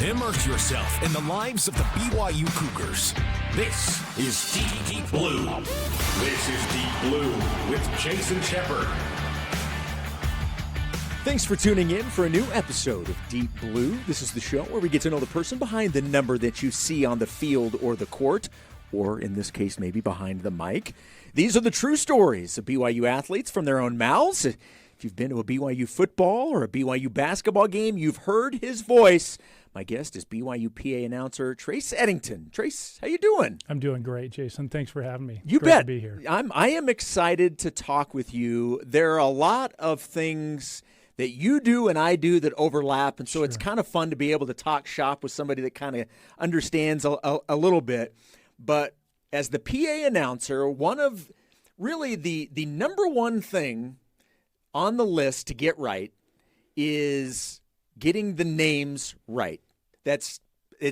Immerse yourself in the lives of the BYU Cougars. This is Deep Blue. This is Deep Blue with Jason Shepard. Thanks for tuning in for a new episode of Deep Blue. This is the show where we get to know the person behind the number that you see on the field or the court, or in this case, maybe behind the mic. These are the true stories of BYU athletes from their own mouths. If you've been to a BYU football or a BYU basketball game, you've heard his voice. My guest is BYU PA announcer Trace Eddington. Trace, how you doing? I'm doing great, Jason. Thanks for having me. You Great bet. to be here. I am excited to talk with you. There are a lot of things that you do and I do that overlap, and so It's kind of fun to be able to talk shop with somebody that kind of understands a little bit. But as the PA announcer, one of really the number one thing on the list to get right is getting the names right. It's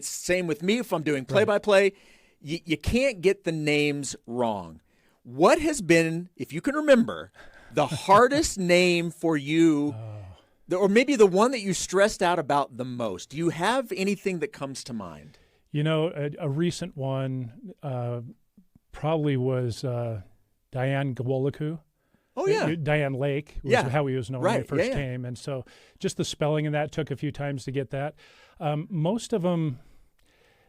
same with me if I'm doing play-by-play. You can't get the names wrong. What has been, if you can remember, the hardest name for you, or maybe the one that you stressed out about the most? Do you have anything that comes to mind? You know, a recent one probably was Diane Gawoliku. Oh, yeah. Diane Lake was how he was known when he first came. And so just the spelling in that took a few times to get that. Most of them,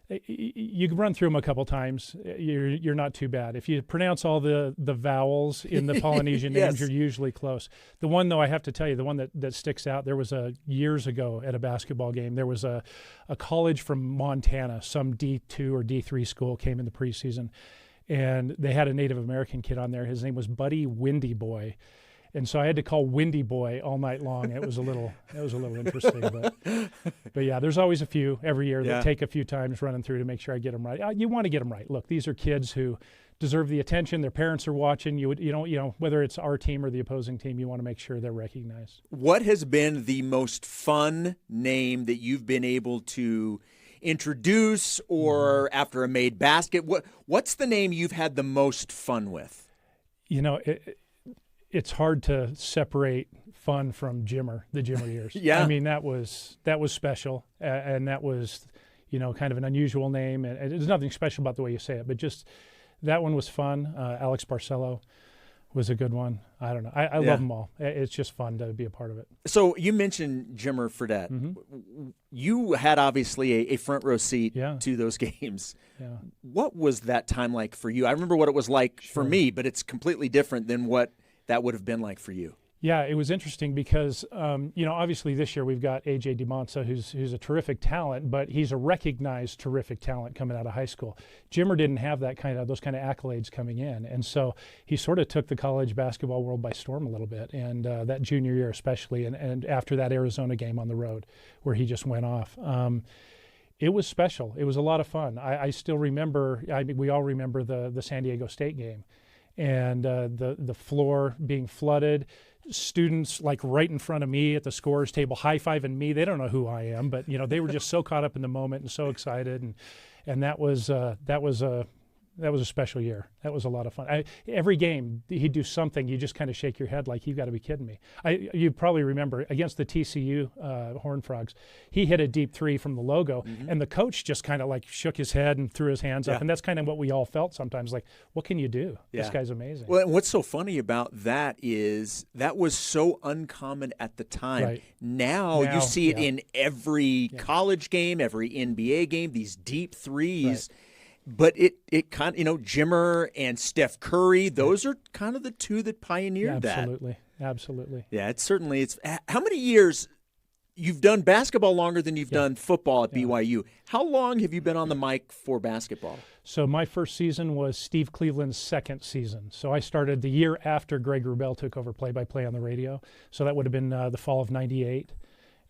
you can run through them a couple times. You're not too bad. If you pronounce all the vowels in the Polynesian names, you're usually close. The one, though, I have to tell you, the one that sticks out, there was years ago at a basketball game, there was a college from Montana, some D2 or D3 school came in the preseason. And they had a Native American kid on there. His name was Buddy Windy Boy, and so I had to call Windy Boy all night long. It was a little interesting, but yeah, there's always a few every year that take a few times running through to make sure I get them right. You want to get them right. Look, these are kids who deserve the attention. Their parents are watching. You know whether it's our team or the opposing team, you want to make sure they're recognized. What has been the most fun name that you've been able to introduce, or after a made basket? What's the name you've had the most fun with? You know, it's hard to separate fun from Jimmer, the Jimmer years. Yeah. I mean, that was special, and that was, kind of an unusual name, and there's nothing special about the way you say it, but just that one was fun. Alex Barcelo was a good one. I don't know. I love them all. It's just fun to be a part of it. So you mentioned Jimmer Fredette. Mm-hmm. You had obviously a front row seat to those games. Yeah. What was that time like for you? I remember what it was like for me, but it's completely different than what that would have been like for you. Yeah, it was interesting because, obviously this year we've got A.J. DiMonza, who's a terrific talent, but he's a recognized terrific talent coming out of high school. Jimmer didn't have those kind of accolades coming in, and so he sort of took the college basketball world by storm a little bit, and that junior year especially, and after that Arizona game on the road where he just went off. It was special. It was a lot of fun. I still remember, we all remember the San Diego State game, and the floor being flooded, students like right in front of me at the scorer's table high-fiving me. They don't know who I am, but they were just so caught up in the moment and so excited, and that was a special year. That was a lot of fun. Every game he'd do something, you just kind of shake your head like, you've got to be kidding me. You probably remember against the TCU Horned Frogs, he hit a deep three from the logo, and the coach just kind of like shook his head and threw his hands up, and that's kind of what we all felt sometimes, like, what can you do? This guy's amazing. Well, and what's so funny about that is that was so uncommon at the time. Right. Now you see it in every college game, every NBA game, these deep threes. Right. But it kind of, Jimmer and Steph Curry, those are kind of the two that pioneered that. Absolutely. Yeah, it's how many years you've done basketball longer than you've done football at BYU. How long have you been on the mic for basketball? So my first season was Steve Cleveland's second season. So I started the year after Greg Wrubell took over play-by-play on the radio. So that would have been the fall of '98.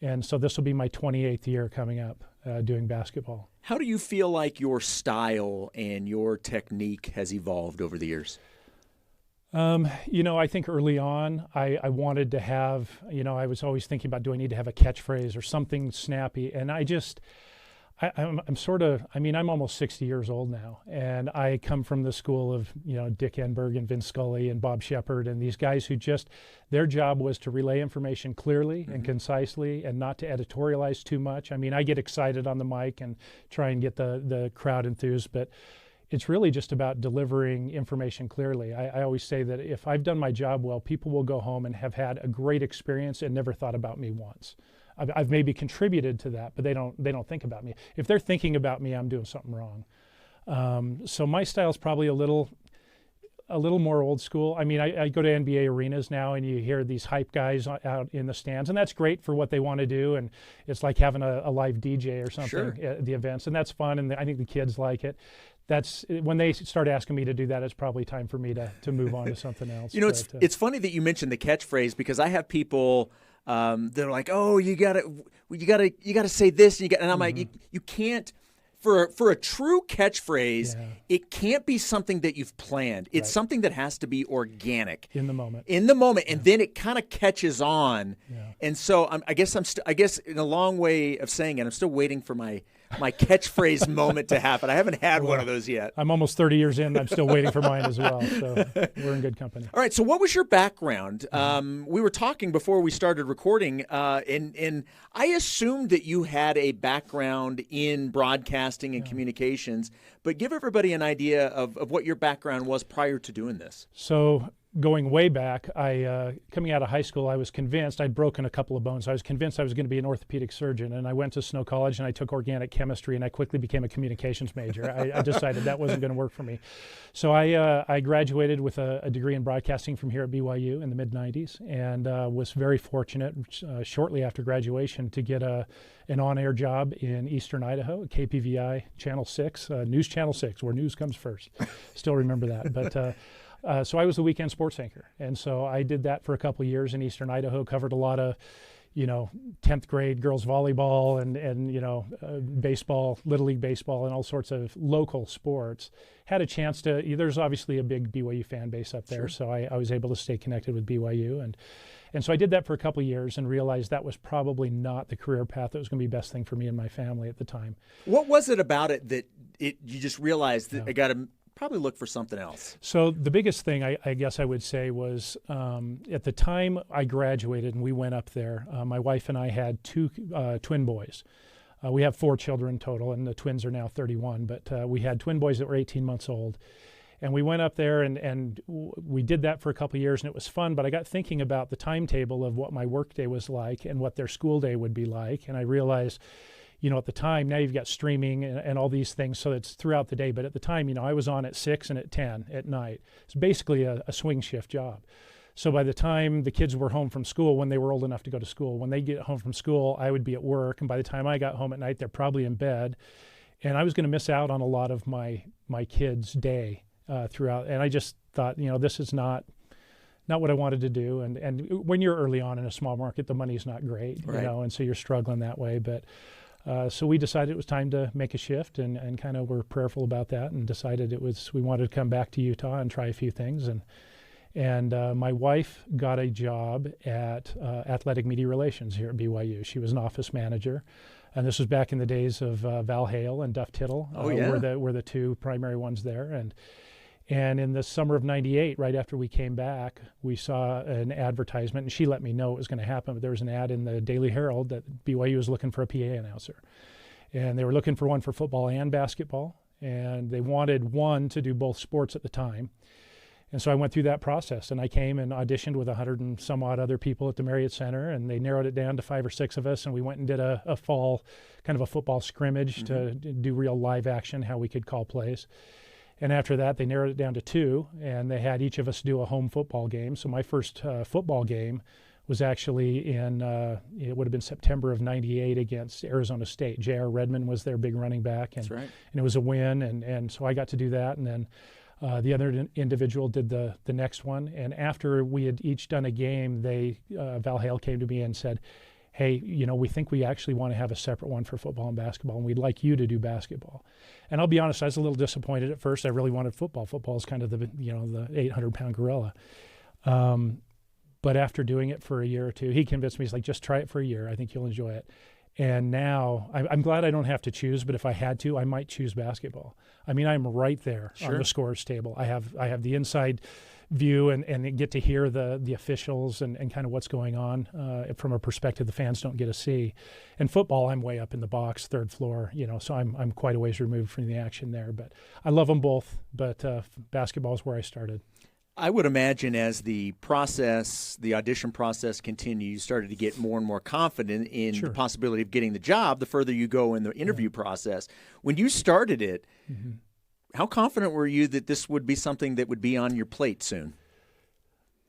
And so this will be my 28th year coming up doing basketball. How do you feel like your style and your technique has evolved over the years? I think early on I wanted to have, I was always thinking about, do I need to have a catchphrase or something snappy? And I I'm sort of, I mean, I'm almost 60 years old now, and I come from the school of, Dick Enberg and Vince Scully and Bob Shepard and these guys who just, their job was to relay information clearly and concisely and not to editorialize too much. I mean, I get excited on the mic and try and get the crowd enthused, but it's really just about delivering information clearly. I always say that if I've done my job well, people will go home and have had a great experience and never thought about me once. I've maybe contributed to that, but they don't think about me. If they're thinking about me, I'm doing something wrong. So my style is probably a little more old school. I mean, I go to NBA arenas now, and you hear these hype guys out in the stands, and that's great for what they want to do. And it's like having a live DJ or something at the events, and that's fun. And I think the kids like it. That's when they start asking me to do that, it's probably time for me to move on to something else. It's funny that you mentioned the catchphrase, because I have people. They're like, oh, you gotta say this, and I'm like, you can't. For a true catchphrase, it can't be something that you've planned. It's something that has to be organic in the moment, and then it kind of catches on. And so I guess in a long way of saying it, I'm still waiting for my catchphrase moment to happen. I haven't had one of those yet. I'm almost 30 years in. I'm still waiting for mine as well. So we're in good company. All right. So what was your background? We were talking before we started recording, and I assumed that you had a background in broadcasting and communications, but give everybody an idea of what your background was prior to doing this. So going way back, coming out of high school, I was convinced I'd broken a couple of bones. I was convinced I was going to be an orthopedic surgeon, and I went to Snow College and I took organic chemistry, and I quickly became a communications major. I decided that wasn't going to work for me. So I graduated with a degree in broadcasting from here at BYU in the mid-'90s, and was very fortunate shortly after graduation to get an on-air job in Eastern Idaho at KPVI Channel 6, News Channel 6, where news comes first. Still remember that. But so I was the weekend sports anchor, and so I did that for a couple of years in Eastern Idaho, covered a lot of, 10th grade girls volleyball and baseball, Little League baseball, and all sorts of local sports. Had a chance to, there's obviously a big BYU fan base up there, so I was able to stay connected with BYU. And so I did that for a couple of years and realized that was probably not the career path that was going to be the best thing for me and my family at the time. What was it about it that you just realized that I got to probably look for something else? So the biggest thing I guess I would say was at the time I graduated and we went up there, my wife and I had two twin boys. We have 4 children total, and the twins are now 31, but we had twin boys that were 18 months old. And we went up there and we did that for a couple of years, and it was fun, but I got thinking about the timetable of what my work day was like and what their school day would be like, and I realized, at the time, now you've got streaming and all these things, so it's throughout the day. But at the time, I was on at 6 and at 10 at night. It's basically a swing shift job. So by the time the kids were home from school, when they were old enough to go to school, when they get home from school, I would be at work. And by the time I got home at night, they're probably in bed. And I was going to miss out on a lot of my kids' day throughout. And I just thought, this is not what I wanted to do. And when you're early on in a small market, the money's not great, and so you're struggling that way. But so we decided it was time to make a shift, and kind of were prayerful about that, and decided we wanted to come back to Utah and try a few things. And my wife got a job at Athletic Media Relations here at BYU. She was an office manager, and this was back in the days of Val Hale and Duff Tittle. Were the two primary ones there. And in the summer of '98, right after we came back, we saw an advertisement, and she let me know it was going to happen, but there was an ad in the Daily Herald that BYU was looking for a PA announcer. And they were looking for one for football and basketball, and they wanted one to do both sports at the time. And so I went through that process, and I came and auditioned with 100 and some odd other people at the Marriott Center, and they narrowed it down to 5 or 6 of us, and we went and did a fall, kind of a football scrimmage to do real live action, how we could call plays. And after that, they narrowed it down to 2, and they had each of us do a home football game. So my first football game was actually in, it would have been September of '98 against Arizona State. J.R. Redmond was their big running back, and, That's right. And it was a win, and so I got to do that. And then the other individual did the next one. And after we had each done a game, Val Hale came to me and said, hey, we think we actually want to have a separate one for football and basketball, and we'd like you to do basketball. And I'll be honest, I was a little disappointed at first. I really wanted football. Football is kind of the 800-pound gorilla. But after doing it for a year or two, he convinced me. He's like, just try it for a year. I think you'll enjoy it. And now I'm glad I don't have to choose, but if I had to, I might choose basketball. I mean, I'm right there on the scorer's table. I have the inside view and get to hear the officials and kind of what's going on from a perspective the fans don't get to see. In football, I'm way up in the box, third floor, so I'm quite a ways removed from the action there. But I love them both, but basketball is where I started. I would imagine as the audition process continued, you started to get more and more confident in the possibility of getting the job the further you go in the interview process. When you started it, how confident were you that this would be something that would be on your plate soon?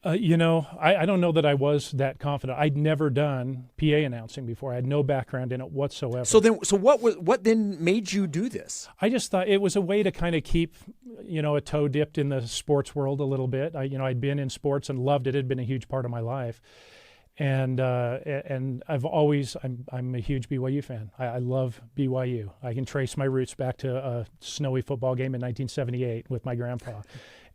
I don't know that I was that confident. I'd never done PA announcing before. I had no background in it whatsoever. So what then made you do this? I just thought it was a way to kind of keep, a toe dipped in the sports world a little bit. I'd been in sports and loved it. It had been a huge part of my life. And I've always, I'm a huge BYU fan. I love BYU. I can trace my roots back to a snowy football game in 1978 with my grandpa.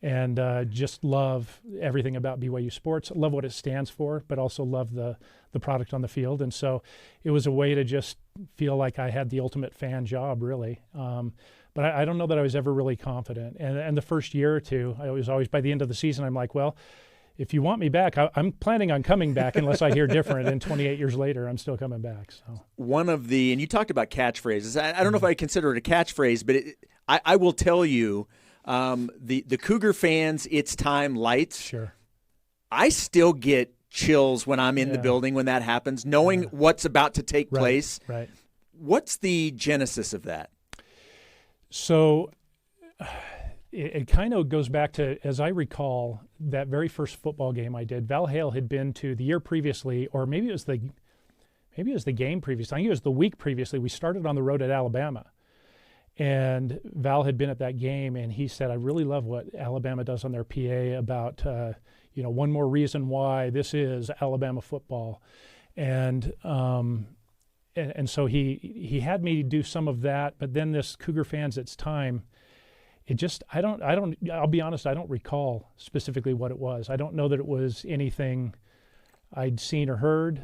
And just love everything about BYU sports. Love what it stands for, but also love the product on the field. And so it was a way to just feel like I had the ultimate fan job, really. But I don't know that I was ever really confident. And the first year or two, I was always, by the end of the season, I'm like, well, if you want me back, I'm planning on coming back unless I hear different. And 28 years later, I'm still coming back. So and you talked about catchphrases. I don't know if I consider it a catchphrase, but I will tell you, the Cougar fans, it's time lights. Sure. I still get chills when I'm in the building when that happens, knowing what's about to take place. Right. What's the genesis of that? So it kind of goes back to, as I recall, that very first football game I did. Val Hale had been to the year previously, or maybe it was the game previously. I think it was the week previously. We started on the road at Alabama. And Val had been at that game, and he said, I really love what Alabama does on their PA about, one more reason why this is Alabama football. And so he had me do some of that, but then this Cougar fans, it's time. It just, I'll be honest, I don't recall specifically what it was. I don't know that it was anything I'd seen or heard.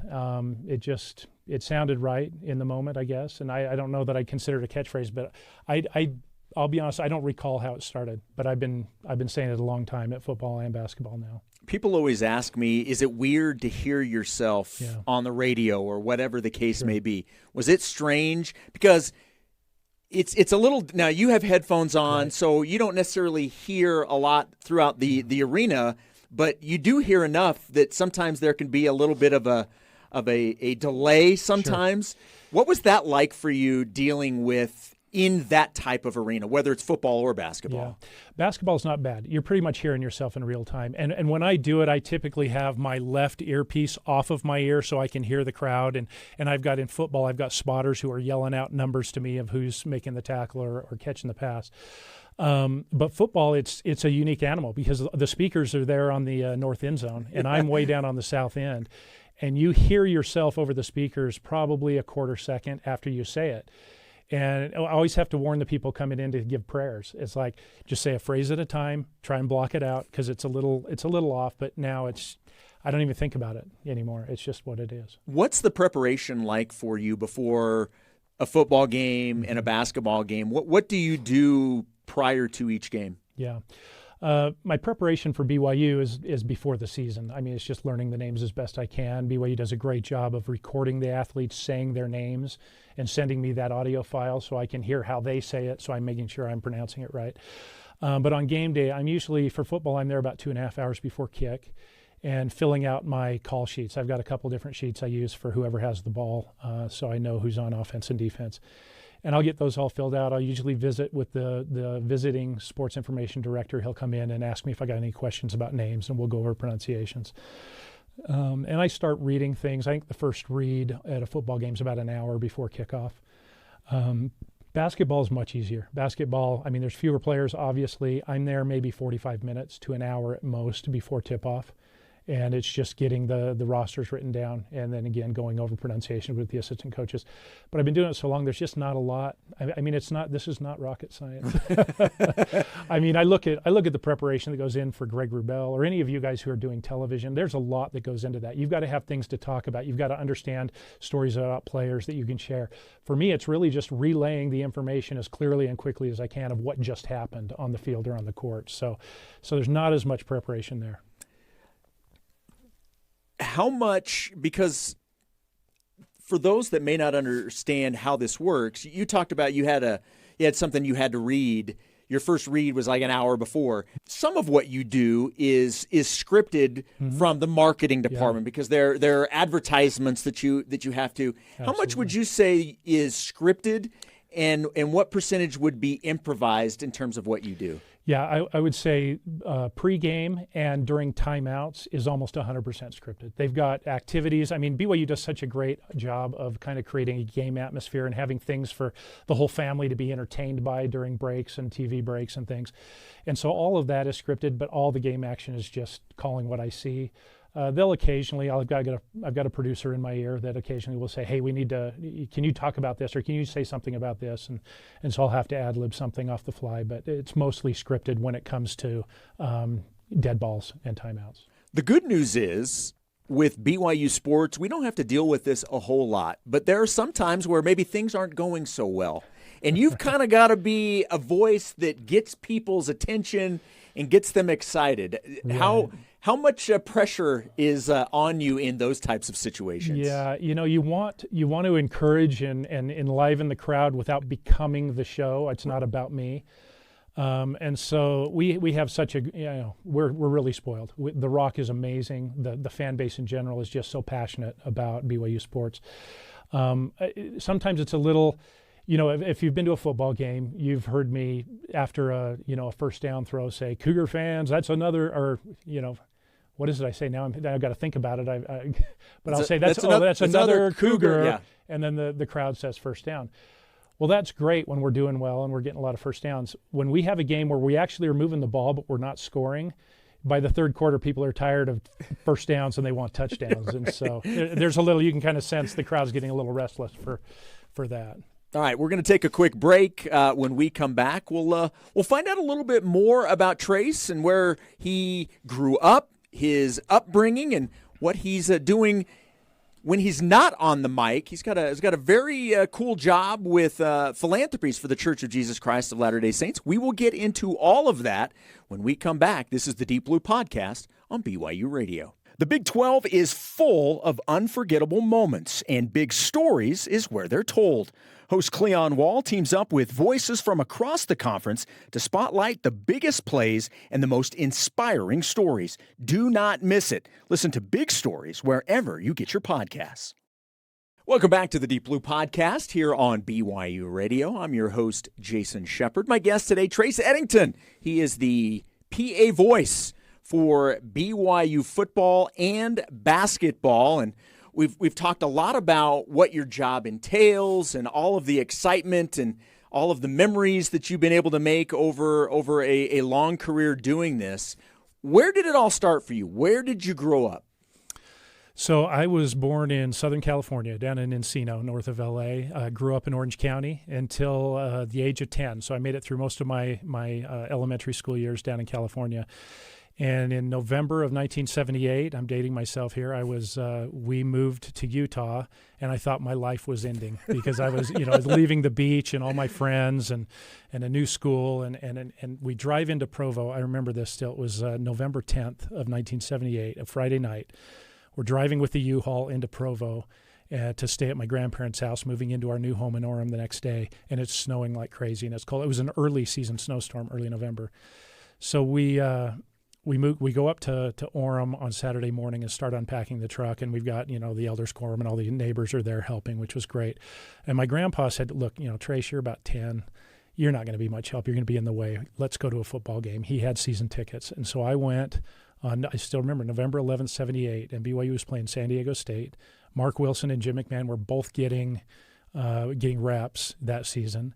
It sounded right in the moment, I guess. And I don't know that I'd consider it a catchphrase, but I'll be honest, I don't recall how it started, but I've been saying it a long time at football and basketball now. People always ask me, is it weird to hear yourself on the radio or whatever the case may be? Was it strange? Because it's a little, now you have headphones on, so you don't necessarily hear a lot throughout the arena, but you do hear enough that sometimes there can be a little bit of a delay sometimes. Sure. What was that like for you dealing with in that type of arena, whether it's football or basketball? Yeah. Basketball's not bad. You're pretty much hearing yourself in real time. And when I do it, I typically have my left earpiece off of my ear so I can hear the crowd. And I've got in football, I've got spotters who are yelling out numbers to me of who's making the tackle or catching the pass. But football, it's a unique animal because the speakers are there on the north end zone, and I'm way down on the south end. And you hear yourself over the speakers probably a quarter second after you say it. And I always have to warn the people coming in to give prayers. It's like, just say a phrase at a time, try and block it out because it's a little off, but now I don't even think about it anymore. It's just what it is. What's the preparation like for you before a football game and a basketball game? What do you do prior to each game? Yeah. My preparation for BYU is before the season. I mean, it's just learning the names as best I can. BYU does a great job of recording the athletes saying their names and sending me that audio file so I can hear how they say it, so I'm making sure I'm pronouncing it right. But on game day, for football, I'm there about 2.5 hours before kick and filling out my call sheets. I've got a couple different sheets I use for whoever has the ball, so I know who's on offense and defense. And I'll get those all filled out. I'll usually visit with the visiting sports information director. He'll come in and ask me if I got any questions about names, and we'll go over pronunciations. And I start reading things. I think the first read at a football game is about an hour before kickoff. Basketball is much easier. Basketball, there's fewer players, obviously. I'm there maybe 45 minutes to an hour at most before tip-off. and it's just getting the rosters written down, and then again going over pronunciation with the assistant coaches. But I've been doing it so long, there's just not a lot. I mean, this is not rocket science. I mean, I look at the preparation that goes in for Greg Wrubell or any of you guys who are doing television. There's a lot that goes into that. You've got to have things to talk about. You've got to understand stories about players that you can share. For me, it's really just relaying the information as clearly and quickly as I can of what just happened on the field or on the court. So there's not as much preparation there. How much, because for those that may not understand how this works, you talked about you had something you had to read. Your first read was like an hour before. Some of what you do is scripted from the marketing department because there are advertisements that you have to. Absolutely. How much would you say is scripted, and what percentage would be improvised in terms of what you do? Yeah, I would say pregame and during timeouts is almost 100% scripted. They've got activities. I mean, BYU does such a great job of kind of creating a game atmosphere and having things for the whole family to be entertained by during breaks and TV breaks and things. And so all of that is scripted, but all the game action is just calling what I see. They'll occasionally, I've got a producer in my ear that occasionally will say, hey, can you talk about this, or can you say something about this? And so I'll have to ad-lib something off the fly, but it's mostly scripted when it comes to dead balls and timeouts. The good news is, with BYU sports, we don't have to deal with this a whole lot, but there are some times where maybe things aren't going so well. And you've kind of got to be a voice that gets people's attention and gets them excited. Right. How much pressure is on you in those types of situations? Yeah, you want to encourage and enliven the crowd without becoming the show. It's not about me. And so we have such a, we're really spoiled. The Rock is amazing. The fan base in general is just so passionate about BYU sports. Sometimes it's a little, if you've been to a football game, you've heard me after a first down throw say, Cougar fans, that's another, or, what is it I say now? I've got to think about it. I'll say that's another Cougar. Yeah. And then the crowd says first down. Well, that's great when we're doing well and we're getting a lot of first downs. When we have a game where we actually are moving the ball but we're not scoring, by the third quarter, people are tired of first downs and they want touchdowns. Right. And so there's a little, you can kind of sense the crowd's getting a little restless for that. All right, we're going to take a quick break. When we come back, we'll find out a little bit more about Trace and where he grew up, his upbringing, and what he's doing when he's not on the mic. He's got a very cool job with philanthropies for the Church of Jesus Christ of Latter-day Saints. We will get into all of that when we come back. This is the Deep Blue Podcast on BYU Radio. The Big 12 is full of unforgettable moments, and big stories is where they're told. Host Cleon Wall teams up with voices from across the conference to spotlight the biggest plays and the most inspiring stories. Do not miss it. Listen to Big Stories wherever you get your podcasts. Welcome back to the Deep Blue Podcast here on BYU Radio. I'm your host, Jason Shepard. My guest today, Trace Eddington. He is the PA voice for BYU football and basketball, and we've talked a lot about what your job entails and all of the excitement and all of the memories that you've been able to make over a long career doing this. Where did it all start for you? Where did you grow up? So I was born in Southern California, down in Encino, north of LA. Grew up in Orange County until the age of 10. So I made it through most of my elementary school years down in California. And in November of 1978, I'm dating myself here, we moved to Utah, and I thought my life was ending because I was leaving the beach and all my friends and a new school, and we drive into Provo. I remember this still. It was November 10th of 1978, a Friday night. We're driving with the U-Haul into Provo to stay at my grandparents' house, moving into our new home in Orem the next day, and it's snowing like crazy, and it's cold. It was an early season snowstorm, early November. So we go up to Orem on Saturday morning and start unpacking the truck, and we've got, the elders quorum and all the neighbors are there helping, which was great. And my grandpa said, look, Trace, you're about 10. You're not going to be much help. You're going to be in the way. Let's go to a football game. He had season tickets. And so I went on, I still remember, November 11th, 78, and BYU was playing San Diego State. Mark Wilson and Jim McMahon were both getting reps that season.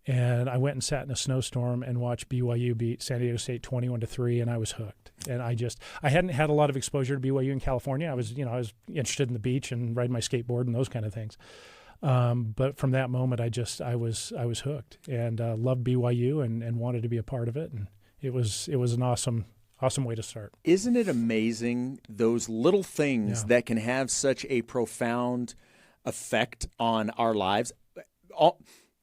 And I went and sat in a snowstorm and watched BYU beat San Diego State 21-3, and I was hooked. And I hadn't had a lot of exposure to BYU in California. I was interested in the beach and riding my skateboard and those kind of things. But from that moment, I was hooked and loved BYU and wanted to be a part of it. And it was an awesome way to start. Isn't it amazing, those little things that can have such a profound effect on our lives?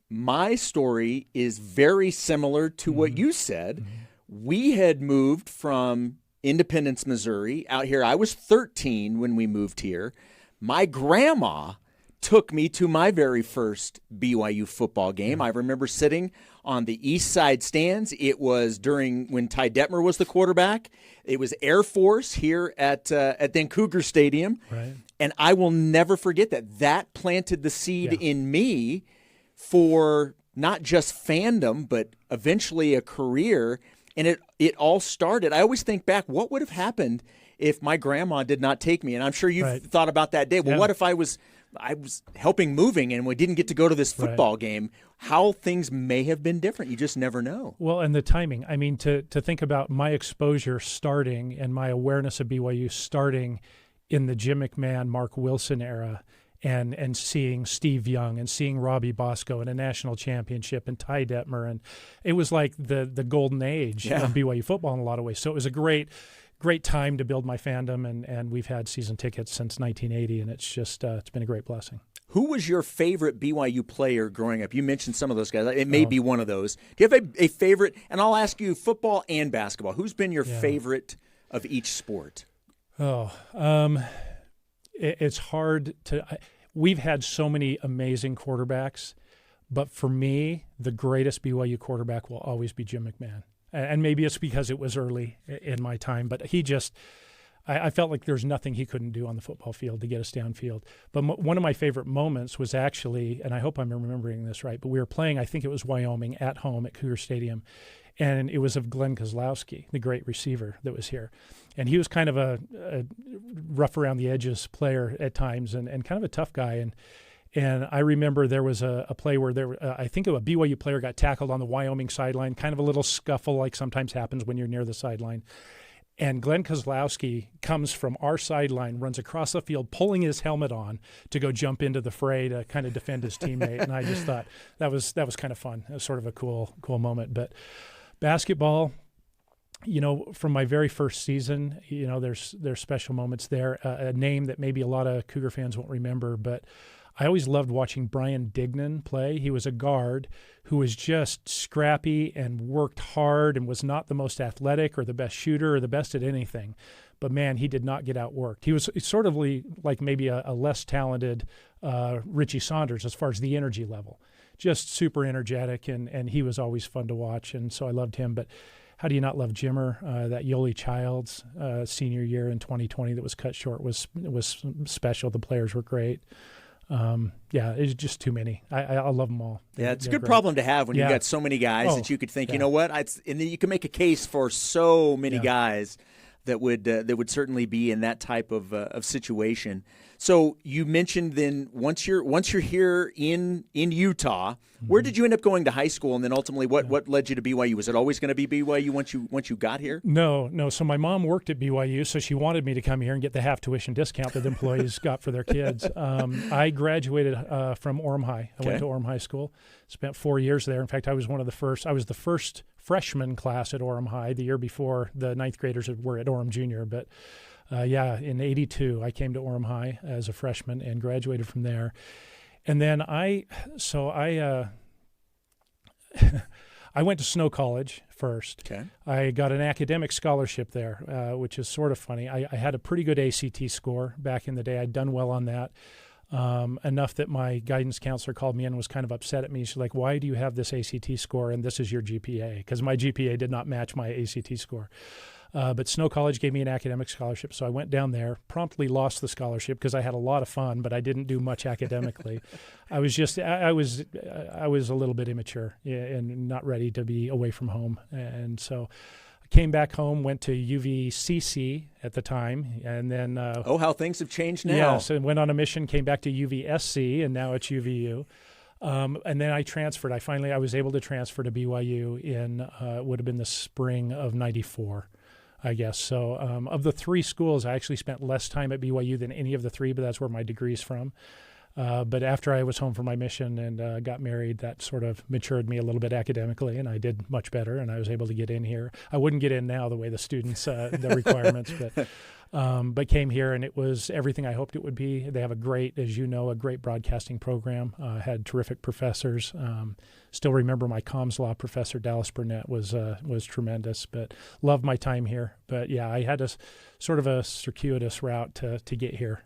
My story is very similar to what you said. We had moved from Independence, Missouri, out here. I was 13 when we moved here. My grandma took me to my very first BYU football game. I remember sitting on the east side stands. It was when Ty Detmer was the quarterback. It was Air Force here at then Cougar Stadium. Right. And I will never forget that. That planted the seed in me for not just fandom, but eventually a career. And it all started. I always think back, what would have happened if my grandma did not take me? And I'm sure you've thought about that day. Well, what if I was helping moving and we didn't get to go to this football game? How things may have been different. You just never know. Well, and the timing. I mean, to think about my exposure starting and my awareness of BYU starting in the Jim McMahon, Mark Wilson era, and seeing Steve Young and seeing Robbie Bosco in a national championship and Ty Detmer. And it was like the golden age of BYU football in a lot of ways. So it was a great time to build my fandom, and we've had season tickets since 1980, and it's just it's been a great blessing. Who was your favorite BYU player growing up? You mentioned some of those guys. It may be one of those. Do you have a favorite? And I'll ask you football and basketball. Who's been your favorite of each sport? It's hard to – we've had so many amazing quarterbacks, but for me, the greatest BYU quarterback will always be Jim McMahon. And maybe it's because it was early in my time, but he just – I felt like there's nothing he couldn't do on the football field to get us downfield. But one of my favorite moments was actually, and I hope I'm remembering this right, but we were playing, I think it was Wyoming, at home at Cougar Stadium, and it was of Glenn Kozlowski, the great receiver that was here. And he was kind of a rough around the edges player at times and kind of a tough guy. And I remember there was a play where I think a BYU player got tackled on the Wyoming sideline, kind of a little scuffle like sometimes happens when you're near the sideline. And Glenn Kozlowski comes from our sideline, runs across the field, pulling his helmet on to go jump into the fray to kind of defend his teammate. And I just thought that was kind of fun. It was sort of a cool moment. But basketball, from my very first season, there's special moments there. A name that maybe a lot of Cougar fans won't remember, but I always loved watching Brian Dignan play. He was a guard who was just scrappy and worked hard and was not the most athletic or the best shooter or the best at anything. But, man, he did not get outworked. He was sort of like maybe a less talented Richie Saunders as far as the energy level. Just super energetic, and he was always fun to watch, and so I loved him. But how do you not love Jimmer? That Yoli Childs senior year in 2020 that was cut short was special. The players were great. It's just too many. I love them all. Yeah, it's a good problem to have when you've got so many guys that you could think, you know what, and then you can make a case for so many guys that would certainly be in that type of situation. So you mentioned then once you're here in Utah, where did you end up going to high school, and then ultimately what led you to BYU? Was it always going to be BYU once you got here? No. So my mom worked at BYU, so she wanted me to come here and get the half tuition discount that employees got for their kids. I graduated from Orem High. I went to Orem High School, spent 4 years there. In fact, I was the first freshman class at Orem High. The year before, the ninth graders were at Orem Junior, but in 82, I came to Orem High as a freshman and graduated from there. And then I went to Snow College first. Okay. I got an academic scholarship there, which is sort of funny. I had a pretty good ACT score back in the day. I'd done well on that, enough that my guidance counselor called me in and was kind of upset at me. She's like, "Why do you have this ACT score and this is your GPA?" Because my GPA did not match my ACT score. But Snow College gave me an academic scholarship, so I went down there, promptly lost the scholarship because I had a lot of fun, but I didn't do much academically. I was a little bit immature and not ready to be away from home. And so I came back home, went to UVCC at the time, and then how things have changed now. Yeah, so went on a mission, came back to UVSC, and now it's UVU. And then I transferred. I was able to transfer to BYU in would have been the spring of '94, I guess. So of the three schools, I actually spent less time at BYU than any of the three, but that's where my degree's from. But after I was home from my mission and got married, that sort of matured me a little bit academically, and I did much better, and I was able to get in here. I wouldn't get in now the way the students, the requirements, but came here, and it was everything I hoped it would be. They have a great, as you know, a great broadcasting program, had terrific professors. Still remember my comms law professor, Dallas Burnett, was tremendous, but loved my time here. But yeah, I had a sort of a circuitous route to get here.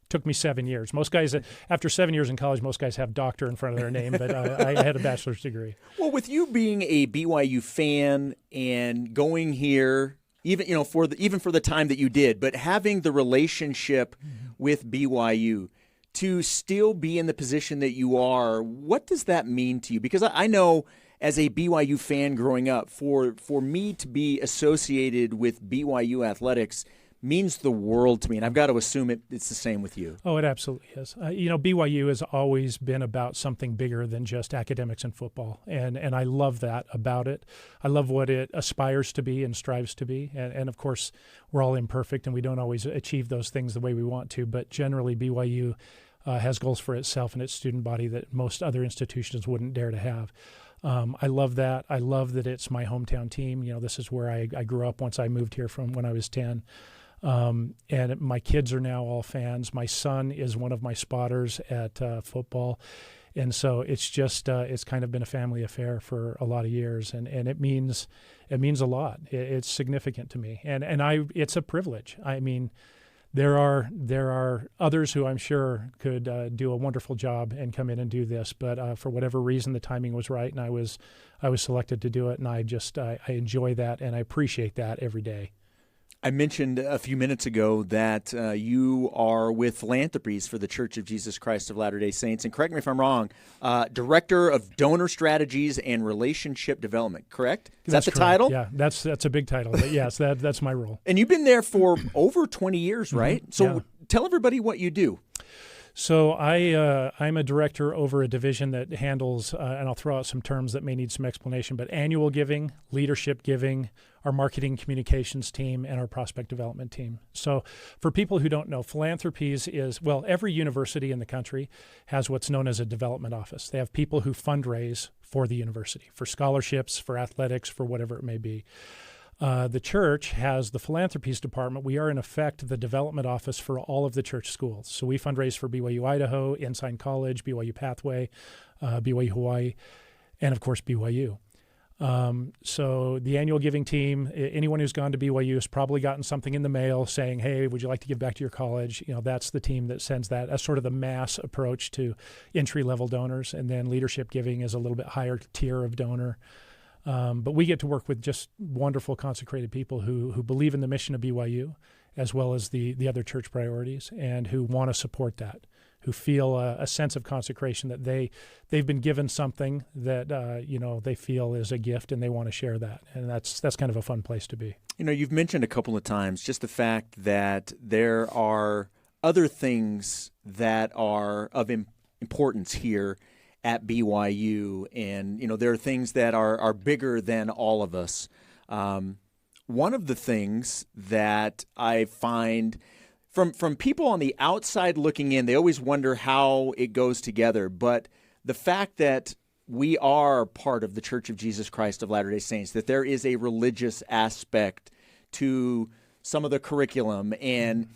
Took me 7 years. Most guys, after 7 years in college, most guys have doctor in front of their name, but I had a bachelor's degree. Well, with you being a BYU fan and going here, even for the time that you did, but having the relationship with BYU, to still be in the position that you are, what does that mean to you? Because I know as a BYU fan growing up, for me to be associated with BYU athletics means the world to me, and I've got to assume it's the same with you. Oh, it absolutely is. BYU has always been about something bigger than just academics and football, and I love that about it. I love what it aspires to be and strives to be, and of course, we're all imperfect, and we don't always achieve those things the way we want to, but generally BYU has goals for itself and its student body that most other institutions wouldn't dare to have. I love that. I love that it's my hometown team. This is where I grew up once I moved here from when I was 10. And my kids are now all fans. My son is one of my spotters at football. And so it's just it's kind of been a family affair for a lot of years, and it means a lot. It's significant to me, and it's a privilege. I mean, there are others who I'm sure could do a wonderful job and come in and do this, but for whatever reason the timing was right, and I was selected to do it, and I enjoy that, and I appreciate that every day. I mentioned a few minutes ago that you are with Philanthropies for the Church of Jesus Christ of Latter-day Saints, and correct me if I'm wrong, Director of Donor Strategies and Relationship Development, correct? Is that the title? Yeah, that's a big title, but yes, that's my role. And you've been there for over 20 years, right? Mm-hmm. So tell everybody what you do. So I'm a director over a division that handles, and I'll throw out some terms that may need some explanation, but annual giving, leadership giving, our marketing communications team, and our prospect development team. So for people who don't know, Philanthropies is, every university in the country has what's known as a development office. They have people who fundraise for the university, for scholarships, for athletics, for whatever it may be. The church has the philanthropies department. We are, in effect, the development office for all of the church schools. So we fundraise for BYU Idaho, Ensign College, BYU Pathway, BYU Hawaii, and, of course, BYU. So the annual giving team, anyone who's gone to BYU has probably gotten something in the mail saying, hey, would you like to give back to your college? That's the team that sends that. That's sort of the mass approach to entry-level donors. And then leadership giving is a little bit higher tier of donor. But we get to work with just wonderful consecrated people who believe in the mission of BYU, as well as the other church priorities, and who want to support that, who feel a sense of consecration that they've been given something that they feel is a gift, and they want to share that. And that's kind of a fun place to be. You've mentioned a couple of times just the fact that there are other things that are of importance here at BYU, and there are things that are bigger than all of us. One of the things that I find from people on the outside looking in, they always wonder how it goes together. But the fact that we are part of the Church of Jesus Christ of Latter-day Saints, that there is a religious aspect to some of the curriculum, and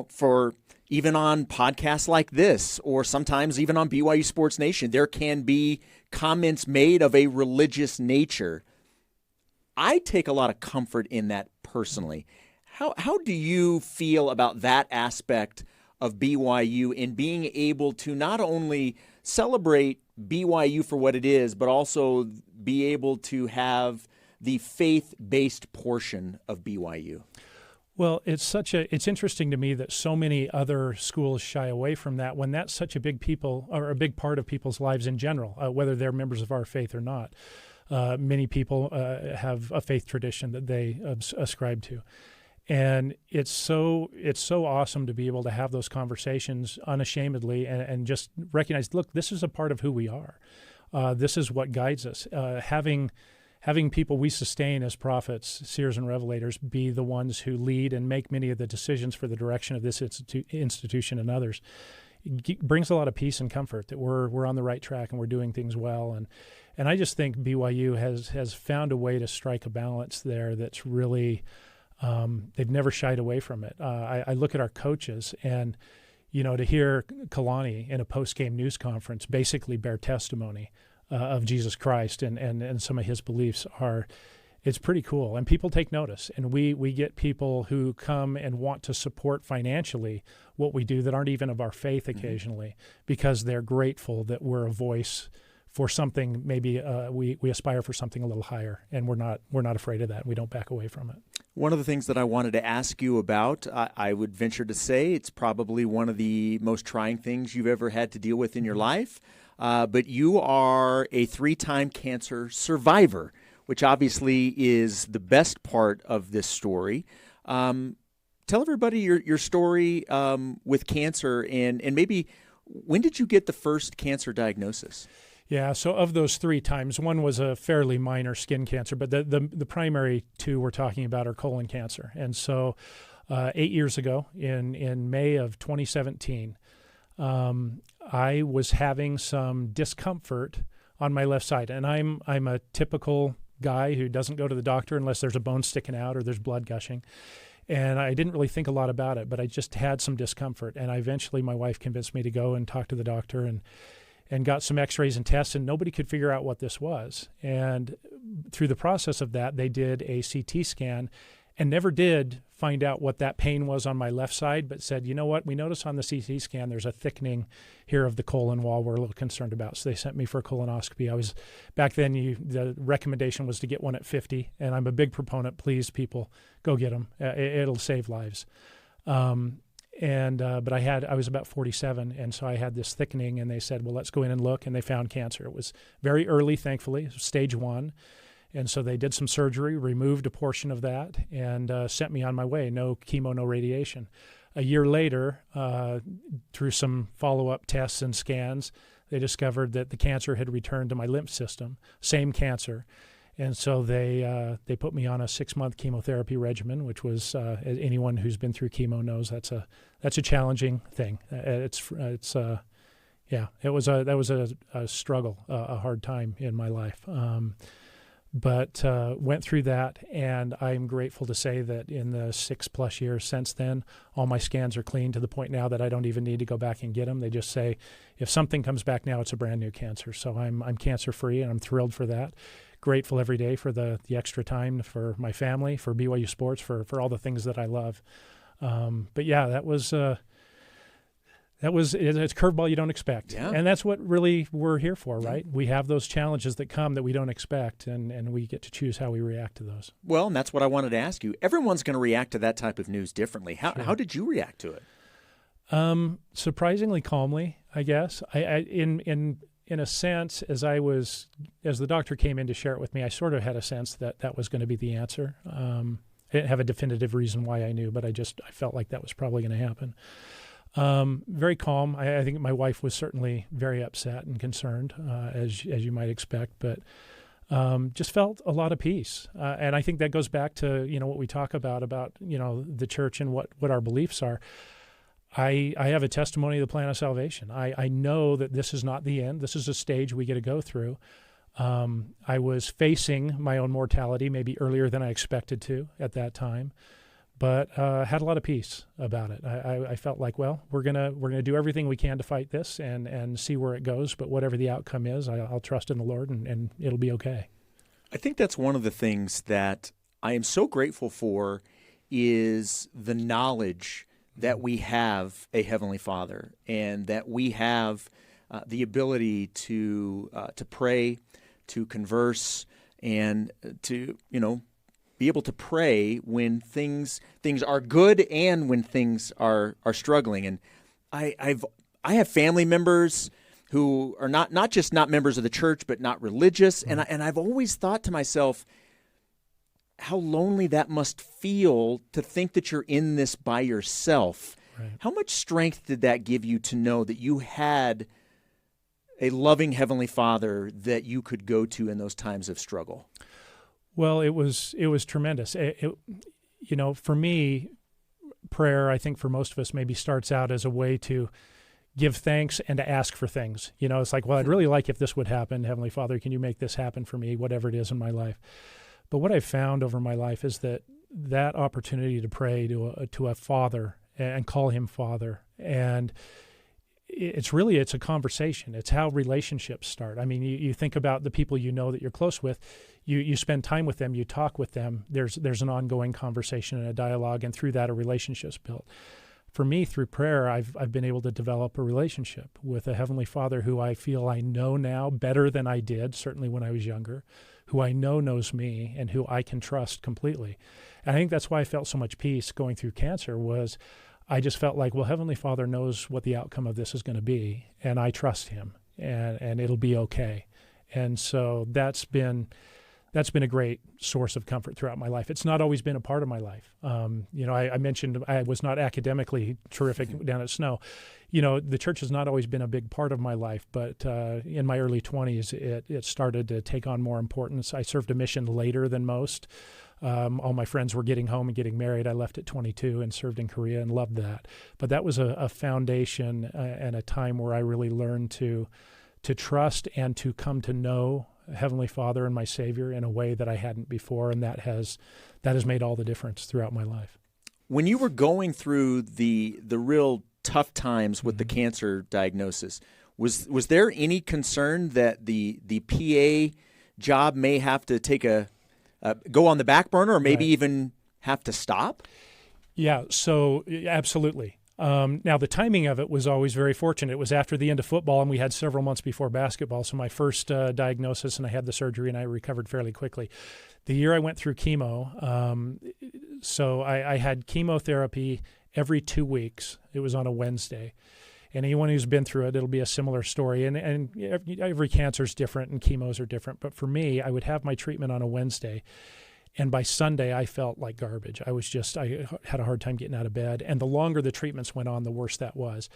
for even on podcasts like this, or sometimes even on BYU Sports Nation, there can be comments made of a religious nature. I take a lot of comfort in that personally. How do you feel about that aspect of BYU in being able to not only celebrate BYU for what it is, but also be able to have the faith-based portion of BYU? Well, it's interesting to me that so many other schools shy away from that when that's such a big part of people's lives in general, whether they're members of our faith or not. Many people have a faith tradition that they ascribe to. And it's so awesome to be able to have those conversations unashamedly and just recognize, look, this is a part of who we are. This is what guides us. Having people we sustain as prophets, seers, and revelators be the ones who lead and make many of the decisions for the direction of this institution and others brings a lot of peace and comfort that we're on the right track and we're doing things well. And I just think BYU has found a way to strike a balance there that's really they've never shied away from it. I look at our coaches and, to hear Kalani in a post-game news conference basically bear testimony of Jesus Christ and some of his beliefs it's pretty cool. And people take notice. And we get people who come and want to support financially what we do that aren't even of our faith occasionally because they're grateful that we're a voice for something. Maybe we aspire for something a little higher, and we're not afraid of that. We don't back away from it. One of the things that I wanted to ask you about, I would venture to say it's probably one of the most trying things you've ever had to deal with in your life. But you are a 3-time cancer survivor, which obviously is the best part of this story. Tell everybody your story with cancer and maybe when did you get the first cancer diagnosis? Yeah, so of those 3 times, one was a fairly minor skin cancer, but the primary 2 we're talking about are colon cancer. And so 8 years ago, in May of 2017, I was having some discomfort on my left side. And I'm a typical guy who doesn't go to the doctor unless there's a bone sticking out or there's blood gushing. And I didn't really think a lot about it, but I just had some discomfort. And eventually my wife convinced me to go and talk to the doctor and got some x-rays and tests, and nobody could figure out what this was. And through the process of that, they did a CT scan and never did find out what that pain was on my left side, but said, you know what, we notice on the CT scan there's a thickening here of the colon wall we're a little concerned about. So they sent me for a colonoscopy. Back then, the recommendation was to get one at 50, and I'm a big proponent. Please, people, go get them. It'll save lives. But I was about 47, and so I had this thickening, and they said, well, let's go in and look, and they found cancer. It was very early, thankfully, stage 1. And so they did some surgery, removed a portion of that, and sent me on my way. No chemo, no radiation. A year later, through some follow-up tests and scans, they discovered that the cancer had returned to my lymph system, same cancer. And so they put me on a 6-month chemotherapy regimen, which was anyone who's been through chemo knows that's a challenging thing. That was a struggle, a hard time in my life. But went through that, and I'm grateful to say that in the 6+ years since then, all my scans are clean to the point now that I don't even need to go back and get them. They just say, if something comes back now, it's a brand new cancer. So I'm cancer-free, and I'm thrilled for that. Grateful every day for the extra time for my family, for BYU sports, for all the things that I love. But yeah, it's a curveball you don't expect. Yeah. And that's what really we're here for, right? We have those challenges that come that we don't expect, and we get to choose how we react to those. Well, and that's what I wanted to ask you. Everyone's going to react to that type of news differently. How did you react to it? Surprisingly calmly, I guess. In a sense, as the doctor came in to share it with me, I sort of had a sense that was going to be the answer. I didn't have a definitive reason why I knew, but I felt like that was probably going to happen. Very calm. I think my wife was certainly very upset and concerned, as you might expect, but just felt a lot of peace. And I think that goes back to what we talk about the church and what our beliefs are. I have a testimony of the plan of salvation. I know that this is not the end. This is a stage we get to go through. I was facing my own mortality maybe earlier than I expected to at that time, but had a lot of peace about it. I felt like, well, we're gonna do everything we can to fight this and see where it goes. But whatever the outcome is, I'll trust in the Lord, and it'll be okay. I think that's one of the things that I am so grateful for is the knowledge that we have a Heavenly Father, and that we have the ability to pray, to converse, and to be able to pray when things are good and when things are struggling. And I have family members who are not just not members of the church, but not religious, and I've always thought to myself, how lonely that must feel to think that you're in this by yourself. Right. How much strength did that give you to know that you had a loving Heavenly Father that you could go to in those times of struggle? Well, it was tremendous. For me, prayer, I think for most of us, maybe starts out as a way to give thanks and to ask for things. It's like, well, I'd really like if this would happen. Heavenly Father, can you make this happen for me, whatever it is in my life? But what I've found over my life is that opportunity to pray to a Father and call him Father, and it's a conversation. It's how relationships start. I mean, you think about the people that you're close with. You spend time with them, you talk with them. There's an ongoing conversation and a dialogue, and through that, a relationship's built. For me, through prayer, I've been able to develop a relationship with a Heavenly Father who I feel I know now better than I did, certainly when I was younger, who I know knows me and who I can trust completely. And I think that's why I felt so much peace going through cancer. Was I just felt like, well, Heavenly Father knows what the outcome of this is going to be, and I trust him, and it'll be okay. And so that's been a great source of comfort throughout my life. It's not always been a part of my life. I mentioned I was not academically terrific down at Snow. The church has not always been a big part of my life, but in my early 20s, it started to take on more importance. I served a mission later than most. All my friends were getting home and getting married. I left at 22 and served in Korea and loved that. But that was a foundation and a time where I really learned to trust and to come to know Heavenly Father and my Savior in a way that I hadn't before, and that has made all the difference throughout my life. When you were going through the real tough times with the cancer diagnosis, was there any concern that the PA job may have to take go on the back burner, or maybe even have to stop? Yeah, so absolutely. Now, the timing of it was always very fortunate. It was after the end of football, and we had several months before basketball. So my first diagnosis, and I had the surgery, and I recovered fairly quickly. The year I went through chemo, so I had chemotherapy every 2 weeks. It was on a Wednesday. And anyone who's been through it, it'll be a similar story. And every cancer is different, and chemos are different. But for me, I would have my treatment on a Wednesday. And by Sunday, I felt like garbage. I had a hard time getting out of bed. And the longer the treatments went on, the worse that was.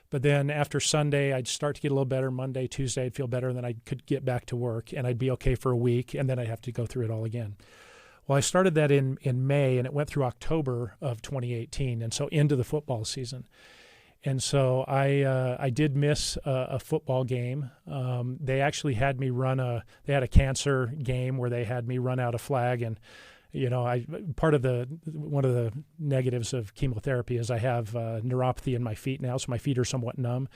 But then after Sunday, I'd start to get a little better. Monday, Tuesday, I'd feel better. And then I could get back to work, and I'd be okay for a week. And then I'd have to go through it all again. Well, I started that in May, and it went through October of 2018, and so into the football season. And so I did miss a football game. They actually had me they had a cancer game where they had me run out a flag. And, one of the negatives of chemotherapy is I have neuropathy in my feet now, so my feet are somewhat numb.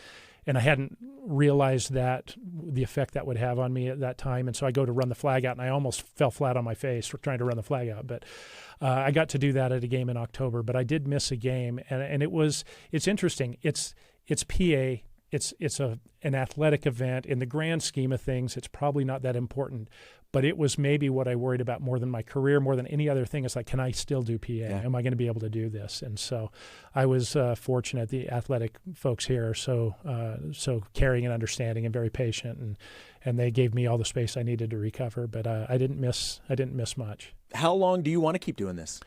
And I hadn't realized the effect that would have on me at that time. And so I go to run the flag out, and I almost fell flat on my face trying to run the flag out. But I got to do that at a game in October. But I did miss a game, and it's interesting. It's PA. It's an athletic event. In the grand scheme of things, it's probably not that important. But it was maybe what I worried about more than my career, more than any other thing. It's like, can I still do PA? Yeah. Am I going to be able to do this? And so I was fortunate. The athletic folks here are so caring and understanding and very patient, and they gave me all the space I needed to recover. But I didn't miss much. How long do you want to keep doing this?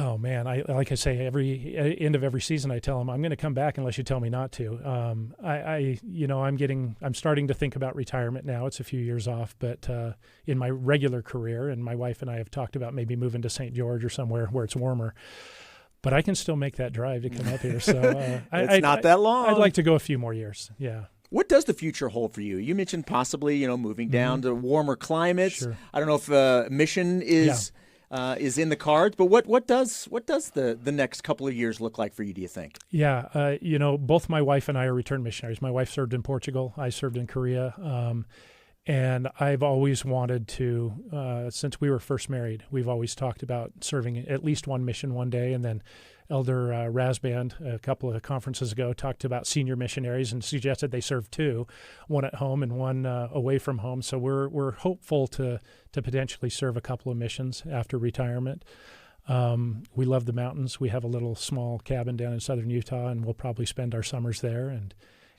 Oh man, like I say, every end of every season, I tell them I'm going to come back unless you tell me not to. I'm starting to think about retirement now. It's a few years off, but in my regular career, and my wife and I have talked about maybe moving to St. George or somewhere where it's warmer. But I can still make that drive to come up here. So it's not that long. I'd like to go a few more years. Yeah. What does the future hold for you? You mentioned possibly, moving down to warmer climates. Sure. I don't know if mission is. Yeah. Is in the cards, but what does the next couple of years look like for you, do you think? Yeah, both my wife and I are returned missionaries. My wife served in Portugal. I served in Korea. And I've always wanted to, since we were first married, we've always talked about serving at least one mission one day. And then Elder Rasband, a couple of conferences ago, talked about senior missionaries and suggested they serve two, one at home and one away from home. So we're hopeful to potentially serve a couple of missions after retirement. We love the mountains. We have a little small cabin down in southern Utah, and we'll probably spend our summers there.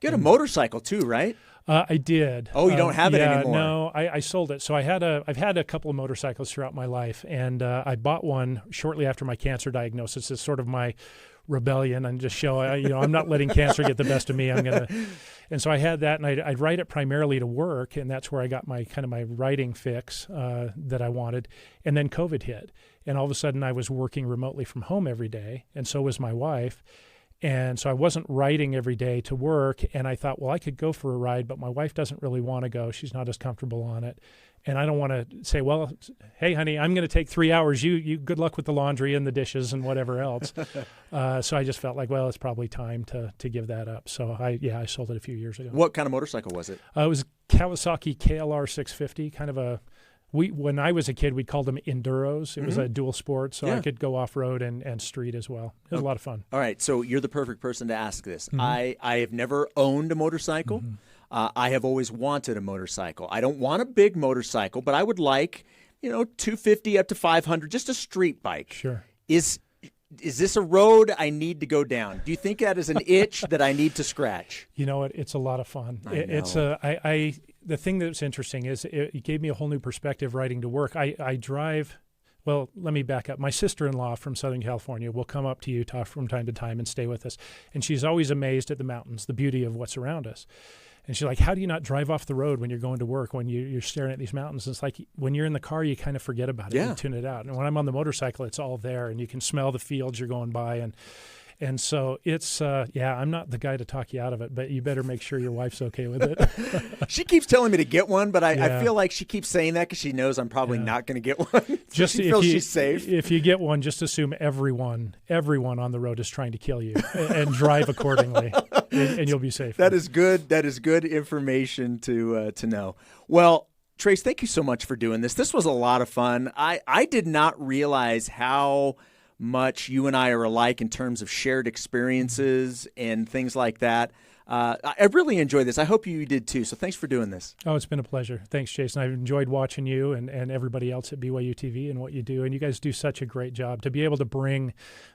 You had a motorcycle too, right? I did. Oh, you don't have it anymore? No, I sold it. So I've had a couple of motorcycles throughout my life, and I bought one shortly after my cancer diagnosis. It's sort of my rebellion and just show, I'm not letting cancer get the best of me. And so I had that, and I'd write it primarily to work, and that's where I got my writing fix that I wanted. And then COVID hit, and all of a sudden I was working remotely from home every day, and so was my wife. And so I wasn't writing every day to work, and I thought, well, I could go for a ride, but my wife doesn't really want to go. She's not as comfortable on it. And I don't want to say, well, hey, honey, I'm going to take 3 hours. You good luck with the laundry and the dishes and whatever else. So I just felt like, well, it's probably time to give that up. So I sold it a few years ago. What kind of motorcycle was it? It was Kawasaki KLR 650, kind of when I was a kid, we called them enduros. It was a dual sport, so I could go off-road and street as well. It was a lot of fun. All right, so you're the perfect person to ask this. I have never owned a motorcycle. I have always wanted a motorcycle. I don't want a big motorcycle, but I would like, 250 up to 500, just a street bike. Sure. Is this a road I need to go down? Do you think that is an itch that I need to scratch? You know what? It's a lot of fun. I know. The thing that's interesting is it gave me a whole new perspective writing to work. I drive. Well, let me back up. My sister-in-law from Southern California will come up to Utah from time to time and stay with us. And she's always amazed at the mountains, the beauty of what's around us. And she's like, how do you not drive off the road when you're going to work, when you're staring at these mountains? It's like when you're in the car, you kind of forget about it and tune it out. And when I'm on the motorcycle, it's all there, and you can smell the fields you're going by. And so it's, I'm not the guy to talk you out of it, but you better make sure your wife's okay with it. She keeps telling me to get one, but I feel like she keeps saying that because she knows I'm probably not going to get one. So she feels she's safe. If you get one, just assume everyone on the road is trying to kill you and drive accordingly, and you'll be safe. That is good. That is good information to know. Well, Trace, thank you so much for doing this. This was a lot of fun. I did not realize how much you and I are alike in terms of shared experiences and things like that. I really enjoyed this. I hope you did too. So thanks for doing this. Oh, it's been a pleasure. Thanks, Jason. I've enjoyed watching you and everybody else at BYUtv and what you do. And you guys do such a great job to be able to bring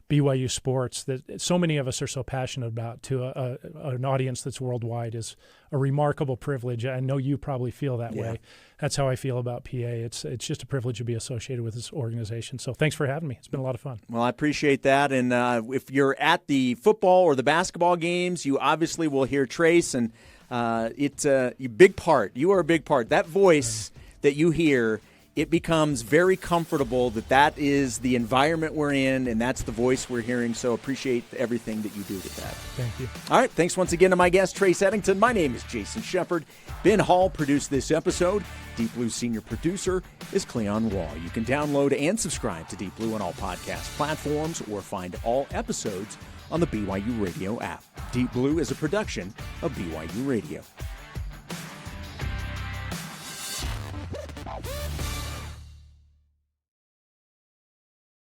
BYU sports that so many of us are so passionate about to an audience that's worldwide is a remarkable privilege. I know you probably feel that way. That's how I feel about PA. It's just a privilege to be associated with this organization. So thanks for having me. It's been a lot of fun. Well, I appreciate that. And if you're at the football or the basketball games, you obviously will hear Trace, and it's a big part. You are a big part. That voice that you hear, it becomes very comfortable that is the environment we're in, and that's the voice we're hearing. So appreciate everything that you do with that. Thank you. All right. Thanks once again to my guest, Trace Eddington. My name is Jason Shepard. Ben Hall produced this episode. Deep Blue senior producer is Cleon Wall. You can download and subscribe to Deep Blue on all podcast platforms or find all episodes on the BYU Radio app. Deep Blue is a production of BYU Radio.